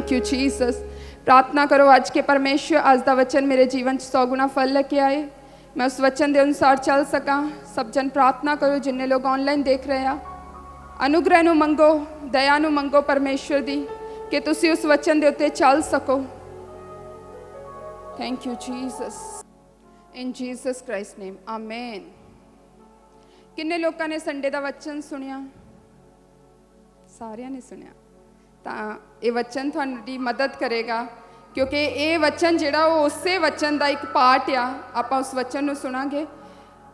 Thank you Jesus. प्रार्थना करो आज के परमेश्वर आज का वचन मेरे जीवन 100 गुना फल लेके आए, मैं उस वचन के अनुसार चल सका। सब जन प्रार्थना करो, जिन्ने लोग ऑनलाइन देख रहे हैं, अनुग्रह नूं मंगो, दया नूं मंगो परमेश्वर दी कि तुसी उस वचन के उत्ते चल सको। Thank you Jesus, in Jesus Christ name, amen. किन्ने लोगों ने संडे का वचन सुनिया? सारिਆਂ ने सुनिया। तो ये वचन थोड़ी मदद करेगा, क्योंकि ये वचन जिहड़ा वो उसे वचन का एक पार्ट आ। आप उस वचन नूं सुनांगे।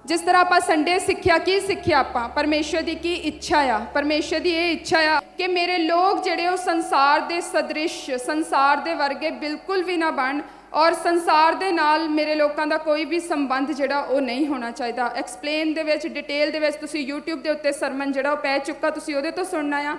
जिस तरह आप संडे सीखिया, की सीखिया आप परमेश्वर की की इच्छा आ। परमेश्वर की ये इच्छा आ कि मेरे लोग जिहड़े वो संसार के सदृश, संसार के वर्गे बिल्कुल भी ना बन, और संसार के नाल मेरे लोगों का कोई भी संबंध जिहड़ा वो नहीं होना चाहिए। एक्सप्लेन दे विच, डिटेल दे विच तुसीं यूट्यूब के उत्ते सरमन जिहड़ा वो पै चुका, तुसीं उहदे तो सुनना आ।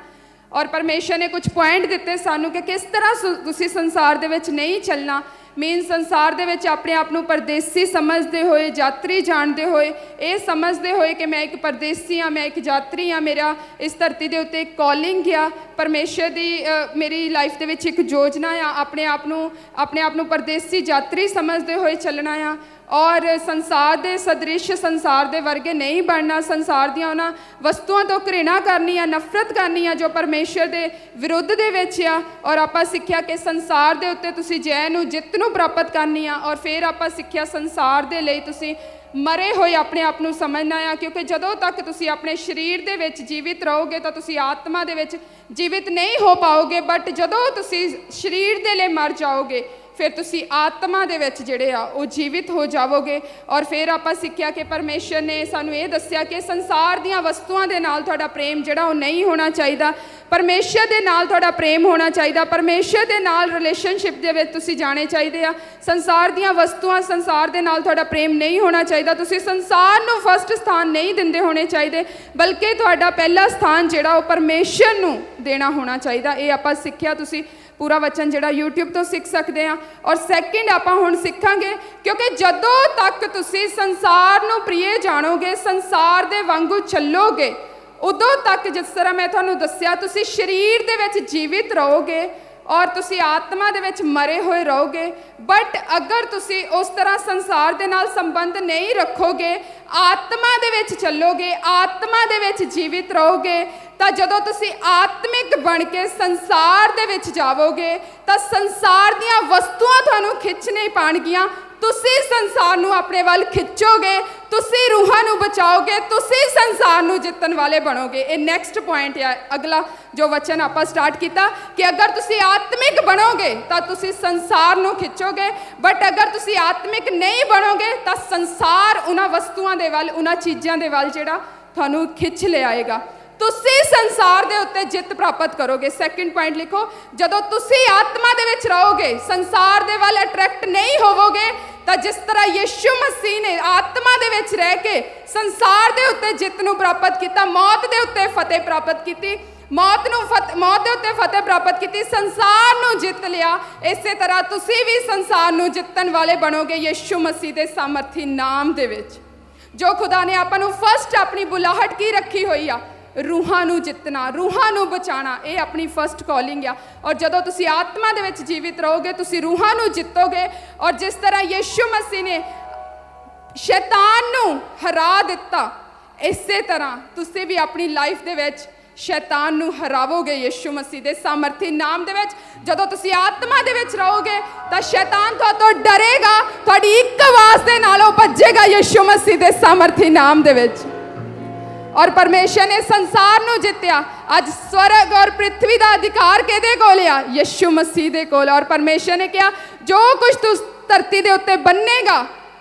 और परमेश्वर ने कुछ पॉइंट दिते सानू कि किस तरह तुसीं संसार दे विच नहीं चलना। मीन संसार दे विच अपने आप नूं परदेसी समझते हुए, यात्री जानते हुए, ये समझते हुए कि मैं एक परदेसी हाँ, मैं एक यात्री हाँ, मेरा इस धरती के उत्ते एक कॉलिंग आ। परमेश्वर की मेरी लाइफ के विच एक योजना आ, अपने आप नूं परदेसी यात्री समझते हुए चलना आ। और संसार के सदृश, संसार के वर्गे नहीं बनना। संसार दियां उन्हां वस्तुओं तो घृणा करनी आ, नफरत करनी आ जो परमेश्वर के विरुद्ध दे विच आ। और आपां सीखिया कि संसार के उत्ते तुसीं जय नूं, जित नूं प्राप्त करनी आ। और फिर आपां सीखिया संसार के लिए तुसीं मरे हुए अपने आप नूं समझना आ, क्योंकि जदों तक तुसीं अपने शरीर दे विच जीवित रहोगे तो तुसीं आत्मा दे विच जीवित नहीं हो पाओगे। बट जदों तुसीं शरीर दे लिए मर जाओगे फिर तुसी आत्मा दे विच जिहड़े आ वो जीवित हो जाओगे। और फिर आपां सीखिया कि परमेश्वर ने सानू ये दस्सिया कि संसार दीयां वस्तुआं दे नाल तुहाडा प्रेम जिहड़ा वो नहीं होना चाहिए, परमेश्वर दे नाल तुहाडा प्रेम होना चाहिए। परमेश्वर दे नाल रिलेशनशिप दे विच तुसी जाने चाहिए आ। संसार दीयां वस्तुआं, संसार दे नाल तुहाडा प्रेम नहीं होना चाहिए। तुसी संसार नूं फर्स्ट स्थान नहीं दिंदे होने चाहिए, बल्कि तुहाडा पहला स्थान जिहड़ा वो परमेश्वर नूं देना होना चाहिए। ये आपां सीखिया। तुसी पूरा वचन जिहड़ा यूट्यूब तो सीख सकते हैं। और सैकेंड आपां हुण सीखांगे, क्योंकि जदों तक तुसी संसार नूं प्रिय जानोगे, संसार दे वांगू चलोगे, उदों तक जिस तरह मैं तुहानूं दस्सिया तुसी शरीर दे विच जीवित रहोगे और तुसी आत्मा दे विच मरे हुए रहोगे। बट अगर तुसी उस तरह संसार दे नाल संबंध नहीं रखोगे, आत्मा दे विच चलोगे, आत्मा दे विच जीवित रहोगे, तो जदों तुसी आत्मिक बन के संसार दे विच जाओगे तो संसार दीयां वस्तुआं तुहानूं खिच नहीं पाणगियां। तुसी संसार नूं अपने वाल खिचोगे, तुसी रूहां नूं बचाओगे, तुसी संसार नूं जितन वाले बनोगे। ये नैक्सट पॉइंट है, अगला जो वचन आपां स्टार्ट किया कि अगर तुसी आत्मिक बनोगे तो तुसी संसार नूं खिचोगे। बट अगर तुसी आत्मिक नहीं बनोगे तो संसार उन्हां वस्तुआं दे वाल, उन्हां चीज़ां दे वाल जिहड़ा तुहानूं खिच ले आएगा। तुसी संसार दे उत्ते जित प्राप्त करोगे। सैकेंड पॉइंट लिखो, जदों तुसी आत्मा दे विच रहोगे, संसार दे वाल अट्रैक्ट नहीं होवोगे, तो जिस तरह यीशु मसीह ने आत्मा दे विच रह के संसार दे उत्ते जित नूं प्राप्त किया, मौत दे उत्ते फतेह प्राप्त की, मौत दे उत्ते फतेह प्राप्त की, संसार नूं जित लिया, इसे तरह तुसी भी संसार नूं जितन वाले बनोगे यीशु मसीह दे सामर्थी नाम दे विच। जो खुदा ने आपां नूं फर्स्ट अपनी बुलाहट की रखी हुई आ, रूहां नूं जितना, रूहां नूं बचाना, ये अपनी फर्स्ट कॉलिंग आ। और जदों तुसी आत्मा दे विच जीवित रहोगे तुसी रूहां नूं जितोगे। और जिस तरह यीशु मसीह ने शैतान नूं हरा दिता, इसे तरह तुसी भी अपनी लाइफ दे विच शैतान नूं हरावोगे यीशु मसीह दे सामर्थी नाम दे विच। जदों तुसी आत्मा दे विच रहोगे तो शैतान तो डरेगा, तुहाडी एक आवाज़ दे नाल ओह भज्जेगा यीशु मसीह दे सामर्थी नाम दे विच। और परमेश्वर ने संसार नूं जित्या। अज स्वर्ग और पृथ्वी का अधिकार किहदे कोल आ? यीशु मसीह दे कोल। और परमेश्वर ने कहा जो कुछ तू धरती दे उत्ते बन्नेगा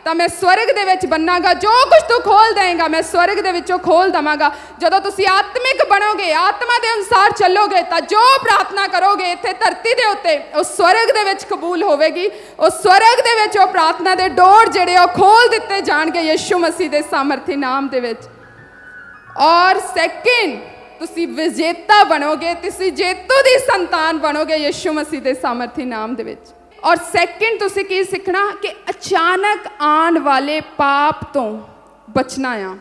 तो मैं स्वर्ग दे विच बन्नागा, जो कुछ तू खोल देगा मैं स्वर्ग दे विचों खोल दवांगा। जदों तुसी आत्मिक बनोगे, आत्मा दे अनुसार चलोगे, तो जो प्रार्थना करोगे इत्थे धरती दे उत्ते उस स्वर्ग दे विच कबूल होवेगी। उस स्वर्ग दे विच प्रार्थना दे डोर जिहड़े ओ खोल दिते जाणगे यीशु मसीह दे सामर्थी नाम दे विच। और सैकेंड तुसी विजेता बनोगे, तुसी जेतू दी संतान बनोगे यीशु मसीह दे सामर्थी नाम दे विच। और सैकेंड तुसी की सीखना कि अचानक आने वाले पाप तो बचना आ।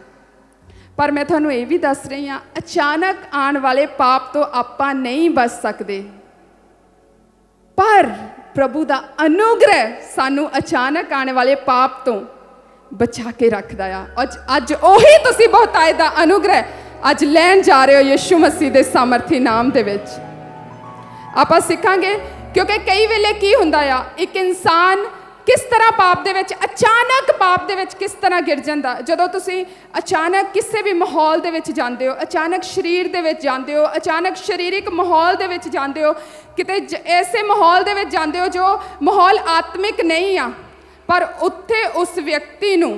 पर मैं तुहानू ये भी दस रही हाँ, अचानक आने वाले पाप तो आपां नहीं बच सकते। पर प्रभु का अनुग्रह सानू अचानक आने वाले पाप तो बचा के रखदा आ। अज ओही तुसी बहुतायत दा अनुग्रह अज लैन जा रहे हो यीशु मसीह के सामर्थी नाम दे विच। आपां सिखांगे क्योंकि कई वेले की हुंदा आ, एक इंसान किस तरह पाप दे विच अचानक पाप दे विच किस तरह गिर जांदा। जदों तुसी अचानक किसी भी माहौल दे विच जांदे हो, अचानक शरीर दे विच जांदे हो, अचानक शरीरिक माहौल दे विच जांदे हो, किते ऐसे माहौल दे विच जांदे हो जो माहौल आत्मिक नहीं आ, पर उत्थे उस व्यक्ति नूं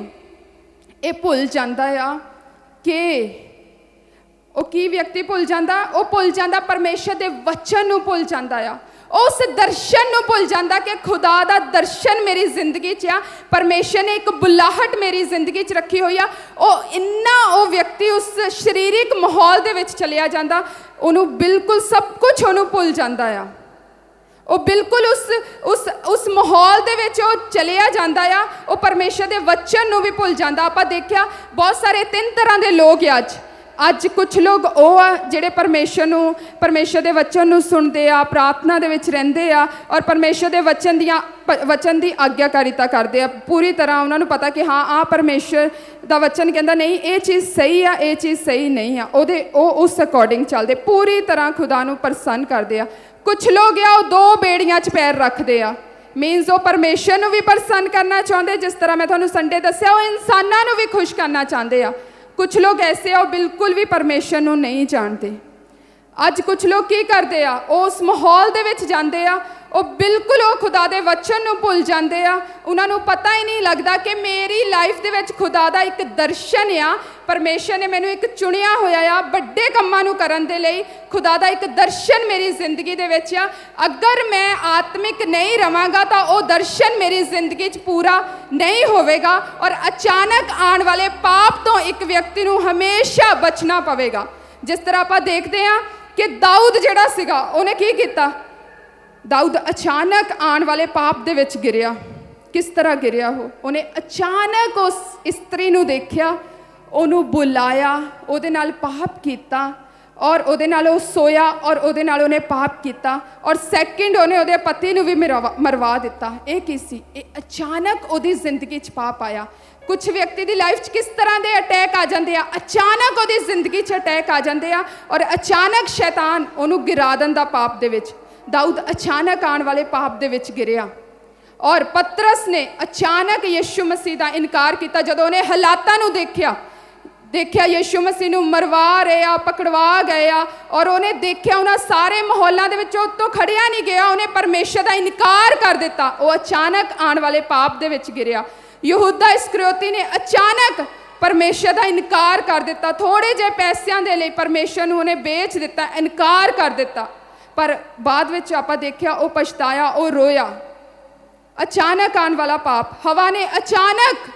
ये भुल जांदा आ कि वो की व्यक्ति भुल जांदा, वो भुल जांदा परमेश्वर के वचन नूं भुल जांदा आ, उस दर्शन नूं भुल जांदा कि खुदा दा दर्शन मेरी जिंदगी च आ, परमेश्वर ने एक बुलाहट मेरी जिंदगी च रखी हुई आ। वो व्यक्ति उस शरीरिक माहौल दे विच चलिया जांदा, उन्हों बिल्कुल सब कुछ उन्होंने भुल जांदा आ। वो बिल्कुल उस माहौल दे विच वो चलिया जांदा आ, वो परमेश्वर के वचन नूं भी भुल जांदा। आपां देखिया बहुत सारे 3 तरह के लोग अज कुछ लोग वो आ जिहड़े परमेश्वर के वचन नूं सुनते आ, प्रार्थना दे विच रहिंदे आ और परमेश्वर के वचन की आग्याकारिता करते आ। पूरी तरह उन्होंने पता कि हाँ आ परमेश्वर का वचन कहता नहीं ये चीज़ सही आ, ये चीज़ सही नहीं आ, उस अकॉर्डिंग चलते पूरी तरह खुदा नूं प्रसन्न करते आ। कुछ लोग आ 2 बेड़ियां च पैर रखते आ, मीनस वो परमेश्वर नूं भी प्रसन्न करना चाहते, जिस तरह मैं तुहानूं संडे दस्सिया वो इंसानां नूं भी खुश करना चाहते आ। कुछ लोग ऐसे आ बिल्कुल भी परमेश्वर नूं नहीं जानते। अज कुछ लोग की करते आ, उस माहौल दे विच जांदे आ, वो बिल्कुल वो खुदा दे वचन नूं भुल जांदे आ, उन्हां नूं पता ही नहीं लगता कि मेरी लाइफ दे विच खुदा दा एक दर्शन आ, परमेश्वर ने मैनूं एक चुनिया होया आ बड़े कम्मां नूं करन दे लई, खुदा दा एक दर्शन मेरी जिंदगी दे विच आ। अगर मैं आत्मिक नहीं रवांगा तो वो दर्शन मेरी जिंदगी च पूरा नहीं होवेगा और अचानक आने वाले पाप तो एक व्यक्ति नूं हमेशा बचना पवेगा। जिस तरह आप देखते हैं कि दाऊद जिहड़ा सीगा उन्हें की कीता, दाऊद अचानक आने वाले पाप दे विच गिरिया। किस तरह गिरिया उन्हें अचानक उस इस्त्री नूं देखिया, उन्होंने बुलाया, उहदे नाल पाप कीता और उहदे नाल वो सोया और उहदे नाल उन्हें पाप किया और सैकेंड उन्हें उहदे पति नूं भी मरवा दिता। ये की सी, अचानक उहदी जिंदगी च पाप आया। कुछ व्यक्ति की लाइफ किस तरह के अटैक आ जाते हैं, अचानक वो जिंदगी च अटैक आ जाते हैं और अचानक शैतान उन्होंने गिरा दिंदा पाप दे विच। दाऊद अचानक आने वाले पाप दे विच गिरिया और पतरस ने अचानक यीशु मसीह का इनकार किया। जदों उन्हें हालातां नूं देखिया यीशु मसीह नूं मरवा रहे आ, पकड़वा गए आ और उन्हें देखिया उन्हां सारे माहौलों के विच उत्तों खड़िया नहीं गया, उन्हें परमेश्वर का इनकार कर दिता। वो अचानक आने वाले पाप दे विच गिरिया। यहूदा इस्करियोती ने अचानक परमेश्वर का इनकार कर दिता, थोड़े जे पैसों के लिए परमेश्वर नूं उन्हें बेच दिता, इनकार कर दिता। पर बाद विच आपां देखिया वो पछताया, वो रोया। अचानक आने वाला पाप, हवा ने अचानक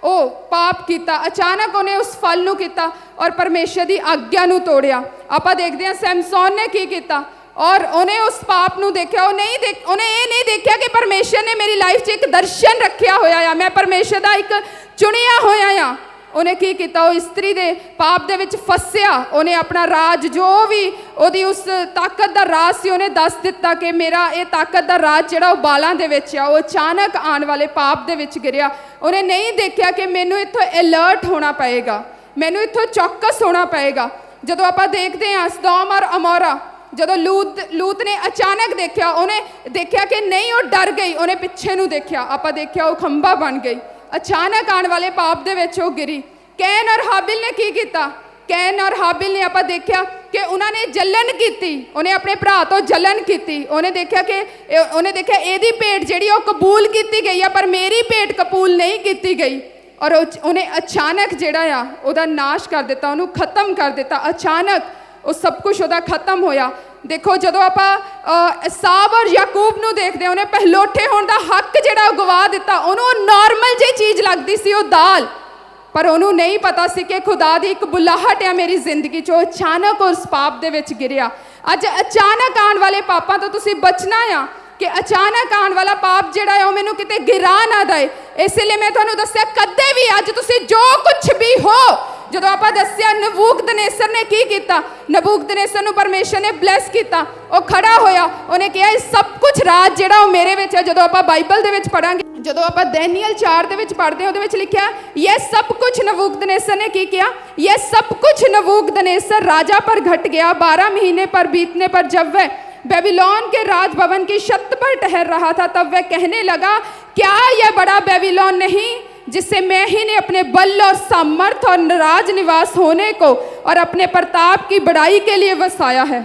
वो पाप किया, अचानक उन्हें उस फल नूं किया और परमेश्वर की आग्या नूं तोड़िया। आपां देखते हैं सैमसोन ने की किया और उन्हें उस पाप नूं देखिया। उन्हें ये नहीं देखिया कि परमेश्वर ने मेरी लाइफ च एक दर्शन रखिया होया, मैं परमेश्वर का एक चुनिया होया। उन्हें की किया, वो इस्त्री दे पाप दे विच फसिया। उन्हें अपना राज जो भी ओदी उस ताकत का राज सी उन्हें दस दिता कि मेरा ये ताकत का राज जिहड़ा वो बालां दे विच आ, वो अचानक आने वाले पाप दे विच गिरिया। उन्हें नहीं देखिया कि मैनू इत्थों अलर्ट होना पएगा, मैनू इत्थों चौकस होना पएगा। जदों आपां देखते हैं सदोम और अमोरा, जदों लूत ने अचानक देखा, उन्हें देखा कि नहीं वो डर गई, उन्हें पिछे नूं देखा, आपां देखा वो खंभा बन गई। अचानक आने वाले पाप दे विच वो गिरी। कैन और हाबिल ने की किया, कैन और हाबिल ने आपां देखा कि उन्होंने जलन की, उन्हें अपने भरा तो जलन की। उन्हें देखा कि एदी भेंट जिहड़ी वो कबूल की गई है पर मेरी भेंट कबूल नहीं की गई और उन्हें अचानक जिहड़ा आ उहदा नाश कर दिता, उन्होंने खत्म कर दिता। अचानक वो सब कुछ उहदा खत्म होया। देखो जदों आपां एसाव और याकूब नूं देखते हैं, उन्हें पहलोठे होने का हक जिहड़ा गवा दिता। उन्होंने नॉर्मल जी चीज़ लगती सी वो दाल, पर उन्होंने नहीं पता सी कि खुदा दी एक बुलाहट है मेरी जिंदगी चो। अचानक उस पाप दे विच गिरिया। अज अचानक आने वाले पापां तो तुसीं बचना आ कि अचानक आने वाला पाप जिहड़ा है मैनूं किते गिरा ना दे। इसलिए मैं तुहानूं दस्सिया कदे भी अज तुसीं जो कुछ भी हो ਜਦੋਂ ਆਪਾਂ ਦੱਸਿਆ ਨਬੂਕਦਨੇਸਰ ਨੇ ਕੀ ਕੀਤਾ, ਨਬੂਕਦਨੇਸਰ ਨੂੰ ਪਰਮੇਸ਼ਰ ਨੇ ਬਲੈਸ ਕੀਤਾ, ਉਹ ਖੜਾ ਹੋਇਆ, ਉਹਨੇ ਕਿਹਾ ਇਹ ਸਭ ਕੁਝ ਰਾਜ ਜਿਹੜਾ ਉਹ ਮੇਰੇ ਵਿੱਚ ਹੈ। ਜਦੋਂ ਆਪਾਂ ਬਾਈਬਲ ਦੇ ਵਿੱਚ ਪੜਾਂਗੇ, ਜਦੋਂ ਆਪਾਂ ਦੈਨੀਅਲ 4 ਦੇ ਵਿੱਚ ਪੜ੍ਹਦੇ ਹਾਂ, ਉਹਦੇ ਵਿੱਚ ਲਿਖਿਆ ਇਹ ਸਭ ਕੁਝ नबूकदनेस्सर ने की किया, यह सब कुछ नबूकदनेस्सर राजा पर घट गया। 12 महीने पर बीतने पर जब वह बेबीलोन के राजभवन की छत पर ठहर रहा था, तब वह कहने लगा क्या यह बड़ा बेबीलोन नहीं जिससे मैं ही ने अपने बल और सामर्थ और राज निवास होने को और अपने प्रताप की बड़ाई के लिए वसाया है।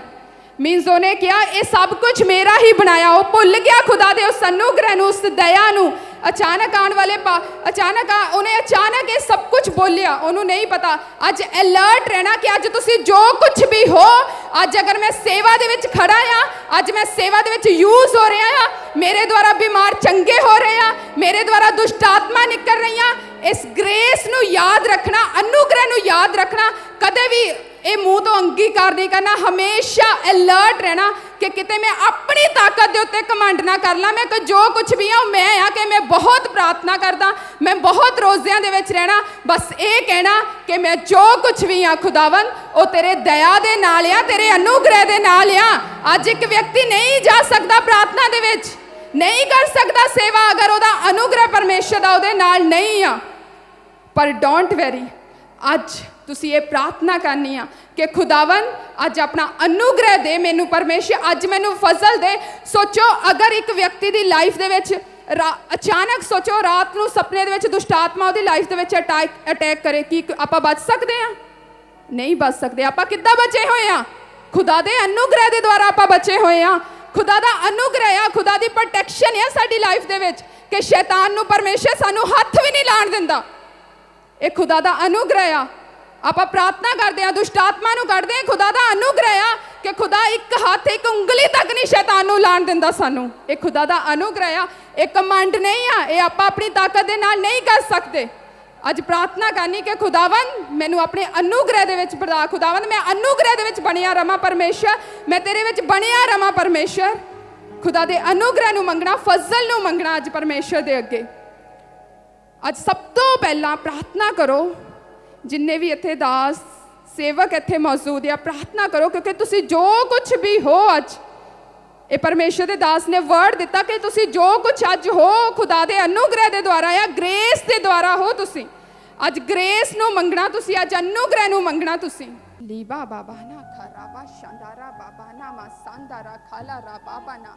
मीनस उन्हें क्या ये सब कुछ मेरा ही बनाया। वो भुल गया खुदा दे उस अनुग्रह नूं, उस दया नूं। अचानक आने वाले उन्हें अचानक ये सब कुछ बोलिया, उन्होंने नहीं पता। अज अलर्ट रहना कि अज तुसी जो कुछ भी हो, अज अगर मैं सेवा दे विच खड़ा हाँ, अज मैं सेवा दे विच यूज हो रहा हाँ, मेरे द्वारा बीमार चंगे हो रहे हैं, मेरे द्वारा दुष्ट आत्मा निकल रही हैं, इस ग्रेस नूं याद रखना, अनुग्रह नूं याद रखना, कदे भी ये मुंह तो अंगीकार नहीं करना, हमेशा अलर्ट रहना कि किते मैं अपनी ताकत के उत्ते कमांड ना कर ला। मैं जो कुछ भी हाँ मैं हाँ कि मैं बहुत प्रार्थना करदा, मैं बहुत रोज़ियां दे विच रहना, बस ये कहना कि मैं जो कुछ भी हाँ खुदावन वो तेरे दया दे नाल आ, तेरे अनुग्रह दे नाल आ। अज एक व्यक्ति नहीं जा सकता प्रार्थना दे विच, नहीं कर सकता सेवा अगर उहदा अनुग्रह परमेश्वर दा उहदे नाल नहीं आ। पर डोंट वैरी, अज तुसी ये प्रार्थना करनी आ कि खुदावन अज अपना अनुग्रह दे मैनू, परमेश्वर अज मैनू फजल दे। सोचो अगर एक व्यक्ति दी लाइफ दे विच अचानक सोचो रात नूं सपने दे विच दुष्ट आत्मा उहदी लाइफ दे विच अटैक करे, की आपां बच सकदे आ? नहीं बच सकदे। आपां किद्दां बचे होए आ? खुदा दे अनुग्रह दे द्वारा आपां बचे होए आ। खुदा दा अनुग्रह आ, खुदा दी प्रोटैक्शन है साडी लाइफ दे विच कि शैतान नूं परमेश्वर सानू हत्थ भी नहीं लाण दिंदा। ये खुदा दा अनुग्रह आ। ਆਪਾਂ प्रार्थना करते हैं, दुष्ट आत्मा नूं कढदे हैं, खुदा दा अनुग्रह आ कि खुदा एक हाथ एक उंगली तक नहीं शैतान नूं लाण दिंदा सानू। ये खुदा दा अनुग्रह आ, एक कमांड नहीं आ, ये आपां अपनी ताकत दे नाल नहीं कर सकते। अज प्रार्थना करनी कि खुदावन मैनू अपने अनुग्रह दे विच बड़ा, खुदावन मैं अनुग्रह दे विच बनिया रवां परमेश्वर, मैं तेरे विच बनिया रवां परमेश्वर। खुदा दे अनुग्रह नूं मंगना, फजल नूं मंगना अज परमेश्वर दे अगे। अज सब तो पहला प्रार्थना करो, जिन्ने भी इत्थे दास सेवक इत्थे मौजूद है, प्रार्थना करो क्योंकि तुसी जो कुछ भी हो अज, ये परमेश्वर दे दास ने वर्ड दिता कि तुसी जो कुछ अज हो खुदा दे अनुग्रह दे द्वारा या ग्रेस दे द्वारा हो। तुसी अज ग्रेस नूं मंगना, तुसी अज अनुग्रह नूं मंगना। तुसी लीबा बाबा ना खराबा शांदारा बाबा ना मा सांदारा खाला रा बाबा ना।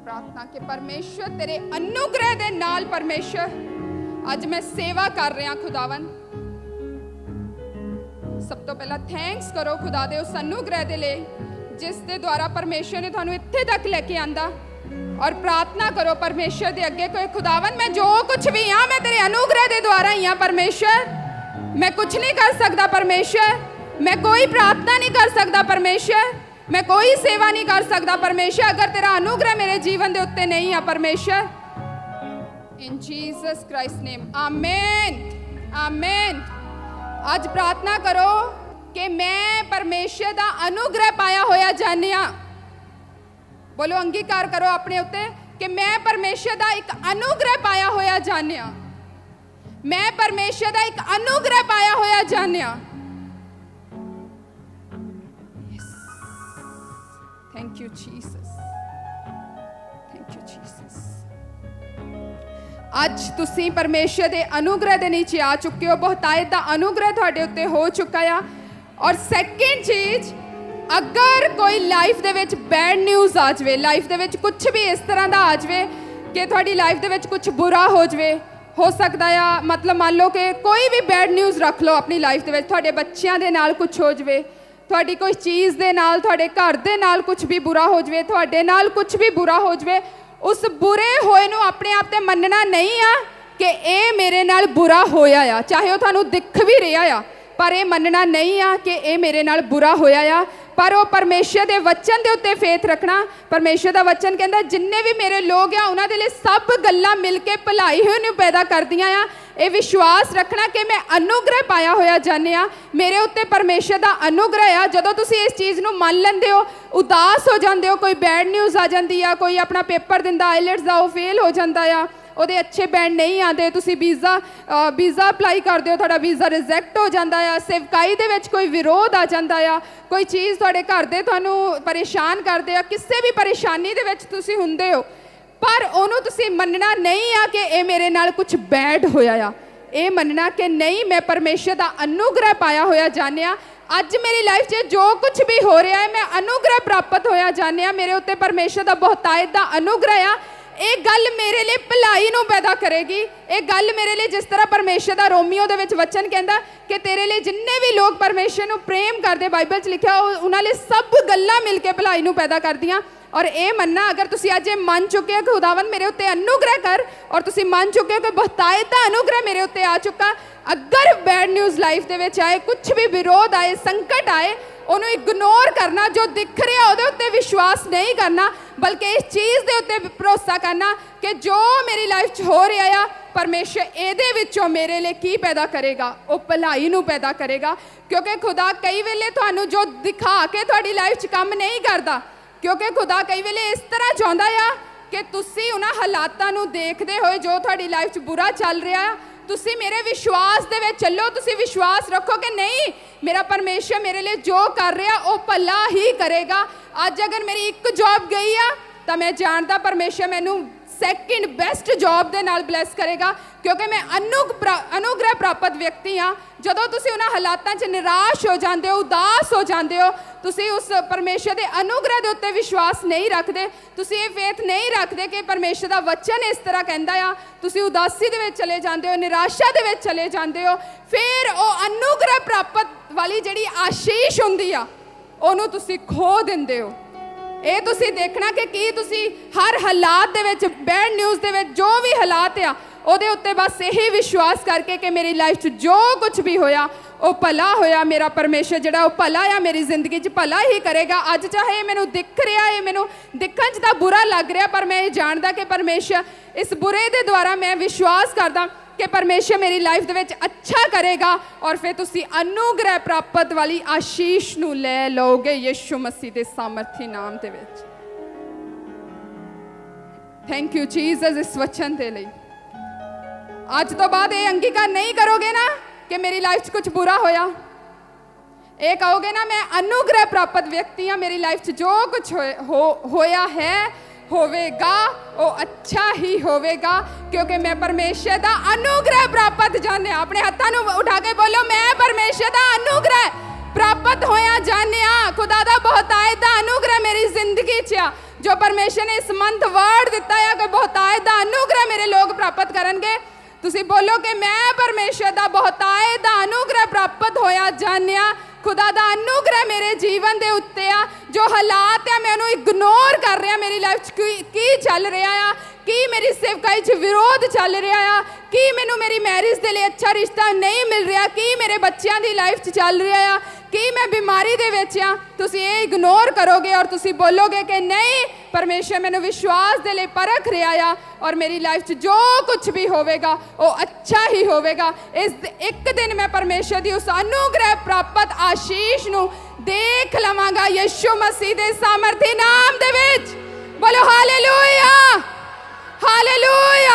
प्रार्थना कि परमेश्वर तेरे अनुग्रह दे नाल परमेश्वर अज मैं सेवा कर रहा खुदावन। सब तो पहला थैंक्स करो खुदा दे उस अनुग्रह दे लिए जिस दे द्वारा परमेश्वर ने थानू इत्थे तक लेके आंदा, और प्रार्थना करो परमेश्वर दे अगे कोई खुदावन मैं जो कुछ भी हाँ मैं तेरे अनुग्रह दे द्वारा ही हाँ परमेश्वर। मैं कुछ नहीं कर सकता परमेश्वर, मैं कोई प्रार्थना नहीं कर सकता परमेश्वर, मैं कोई सेवा नहीं कर सकता परमेश्वर अगर तेरा अनुग्रह मेरे जीवन के उत्ते नहीं है परमेश्वर। इन जीसस क्राइस्ट नेम आमेन आमेन। आज प्रार्थना करो कि मैं परमेश्वर का अनुग्रह पाया होया जानिया। बोलो अंगीकार करो अपने उत्ते कि मैं परमेश्वर का एक अनुग्रह पाया होया जानिया, मैं परमेश्वर का एक अनुग्रह पाया होया जानिया। Thank you, Jesus. Thank you, Jesus. आज तुसी परमेश्वर दे अनुग्रह दे नीचे आ चुके हो, बहुतायत दा अनुग्रह तुहाडे उत्ते हो चुका है। और सैकेंड चीज, अगर कोई लाइफ दे विच बैड न्यूज़ आ जाए, लाइफ दे विच कुछ भी इस तरह का आ जाए कि तुहाडी लाइफ दे विच कुछ बुरा हो जाए, हो सकता है मतलब मान लो कि कोई भी बैड न्यूज़ रख लो अपनी लाइफ दे विच, तुहाडे बच्चों के नाल कुछ हो जाए, तुहाडी कोई चीज़ दे नाल, तुहाडे घर दे नाल कुछ भी बुरा हो जाए, तुहाडे नाल कुछ भी बुरा हो जाए, उस बुरे होए नूं अपने आप ते मनना नहीं आ कि ये मेरे नाल बुरा होया आ, चाहे वो तुहानूं दिख भी रहा आ, पर यह मनना नहीं आ कि ये मेरे नाल बुरा होया आ। पर वो परमेश्वर के वचन के उत्ते फेथ रखना। परमेश्वर का वचन कहता जिन्ने भी मेरे लोग आ उन्हां दे लई सब गल्लां मिल के भलाई ही नूं पैदा करदियां आ। ये विश्वास रखना कि मैं अनुग्रह पाया होया जानिया, मेरे उत्ते परमेश्वर का अनुग्रह आ। जदों तुसीं इस चीज़ नूं मन लैंदे हो, उदास हो जाते हो, कोई बैड न्यूज़ आ जाती है, कोई अपना पेपर दिंदा आईलैट्स का, वो फेल हो जाता है, ਉਹਦੇ अच्छे बैंड नहीं आते, तुसी वीज़ा अप्लाई करते हो, थोड़ा वीज़ा रिजैक्ट हो जाता है, सेवकाई दे विच कोई विरोध आ जाता है, कोई चीज़ थोड़े घर दे तुहानू परेशान करते हैं, किसी भी परेशानी दे विच तुसी हुंदे हो, पर उहनूं तुसी मनना नहीं आ कि ये मेरे नाल कुछ बैड होया आ। ये मनना कि नहीं, मैं परमेश्वर का अनुग्रह पाया होया जानिया। अज मेरी लाइफ च जो कुछ भी हो रहा है, मैं अनुग्रह प्राप्त होया जानिया, मेरे उत्ते परमेश्वर का बहुतायत का अनुग्रह आ। ये गल मेरे लिए भलाई नूं पैदा करेगी। ये गल मेरे लिए, जिस तरह परमेश्वर का रोमियो दे विच वचन कहता कि तेरे लिए जिन्ने भी लोग परमेश्वर नूं प्रेम करते, बाइबल च लिखा, उन्हां लिए सब गल्लां मिल के भलाई नूं पैदा करदियां। और ये मनना, अगर तुसी अज ये मन चुके हो कि खुदावन मेरे उत्ते अनुग्रह कर, और तुसी मन चुके हो कि बहुतायत दा अनुग्रह मेरे उत्ते आ चुका, अगर बैड न्यूज़ लाइफ दे विच आए, कुछ भी विरोध आए, संकट आए, उन्होंने इग्नोर करना, जो दिख रहा उहदे उत्ते विश्वास नहीं करना, बल्कि इस चीज़ के उत्ते भरोसा करना कि जो मेरी लाइफ च हो रहा है, परमेश्वर ਇਹਦੇ ਵਿੱਚੋਂ मेरे लिए की पैदा करेगा, वो भलाई नूं पैदा करेगा। क्योंकि खुदा कई वेले तुहानूं जो दिखा के तुहाडी लाइफ च काम नहीं करता, क्योंकि खुदा कई वेले इस तरह चाहुंदा आ कि तुसीं उन्हां हालातां नूं देखदे होए जो तुहाडी लाइफ च बुरा चल रहा है, तुसी मेरे विश्वास दे विच चलो, तुसी विश्वास रखो कि नहीं, मेरा परमेश्वर मेरे लिए जो कर रहा वो भला ही करेगा। अज अगर मेरी एक जॉब गई आ तो मैं जानता परमेश्वर मैनू सैकेंड बेस्ट जॉब दे नाल ब्लैस करेगा, क्योंकि मैं अनुग्रह प्राप्त व्यक्ति हाँ। जदों तुसी उन्हां हालातां च निराश हो जाते हो, उदास हो जाते हो, तुसी उस परमेश्वर के अनुग्रह के उत्ते विश्वास नहीं रखते, तुसी ये फेथ नहीं रखते कि परमेश्वर का वचन इस तरह कहता आ, तुसी उदासी दे विच चले जाते हो, निराशा दे विच चले जाते हो, फिर वो अनुग्रह प्राप्त वाली जिहड़ी आशीष हुंदी आ उहनूं तुसी खो दिंदे हो। ये तुसी देखना कि की तुसी हर हालात दे विच, बैड न्यूज़ दे विच जो भी हालात आ, ਉਹਦੇ ਉੱਤੇ बस यही विश्वास करके कि मेरी लाइफ च जो कुछ भी होया वो भला होया, मेरा परमेश्वर जिहड़ा वो भला आ, मेरी जिंदगी च भला ही करेगा। अज चाहे मैनू दिख रहा है, मैनू दिखण च तां बुरा लग रहा, पर मैं ये जानदा कि परमेश्वर इस बुरे दे द्वारा मैं विश्वास करदा कि परमेश्वर मेरी लाइफ दे विच अच्छा करेगा, और फिर तुसी अनुग्रह प्राप्त वाली आशीष नूं लै लोगे यीशु मसीह दे सामर्थी नाम दे विच। थैंक यू जीसस इस वचन दे लई। अज तो बाद ये अंगीकार नहीं करोगे ना कि मेरी लाइफ च कुछ बुरा होया, ये कहोगे ना मैं अनुग्रह प्राप्त व्यक्ति हाँ, मेरी लाइफ च जो कुछ होया है होवेगा वो अच्छा ही होवेगा, क्योंकि मैं परमेश्वर का अनुग्रह प्राप्त जाने। अपने हाथों नूं उठा के बोलो, मैं परमेश्वर का अनुग्रह प्राप्त होया जाने। खुदा का बहुतायत का अनुग्रह मेरी जिंदगी च आ, जो परमेश्वर ने इस मंथ वर्ड दिता है कि बहुतायत का अनुग्रह मेरे लोग प्राप्त करनगे। तुसी बोलो कि मैं परमेश्वर का बहुतायत का अनुग्रह प्राप्त होया जानिया। खुदा का अनुग्रह मेरे जीवन के उत्ते आ, जो हालात है मैं उन्हें इग्नोर कर रहा, मेरी लाइफ की चल रहा है, कि मेरी सेवकाई च विरोध चल रहा है, कि मैनू मेरी मैरिज के लिए अच्छा रिश्ता नहीं मिल रहा, कि मेरे बच्चों की लाइफ च चल रहा है, कि मैं बीमारी दे विच आ। तुसी ये इग्नोर करोगे और तुसी बोलोगे कि नहीं, परमेश्वर मैनू विश्वास दे लिए परख रहा है, और मेरी लाइफ च जो कुछ भी होवेगा वो अच्छा ही होवेगा। इस एक दिन मैं परमेश्वर की उस अनुग्रह प्राप्त आशीष नू देख लवांगा यीशु मसीह दे सामर्थी नाम दे विच। बोलो हालेलुया, हालेलुया।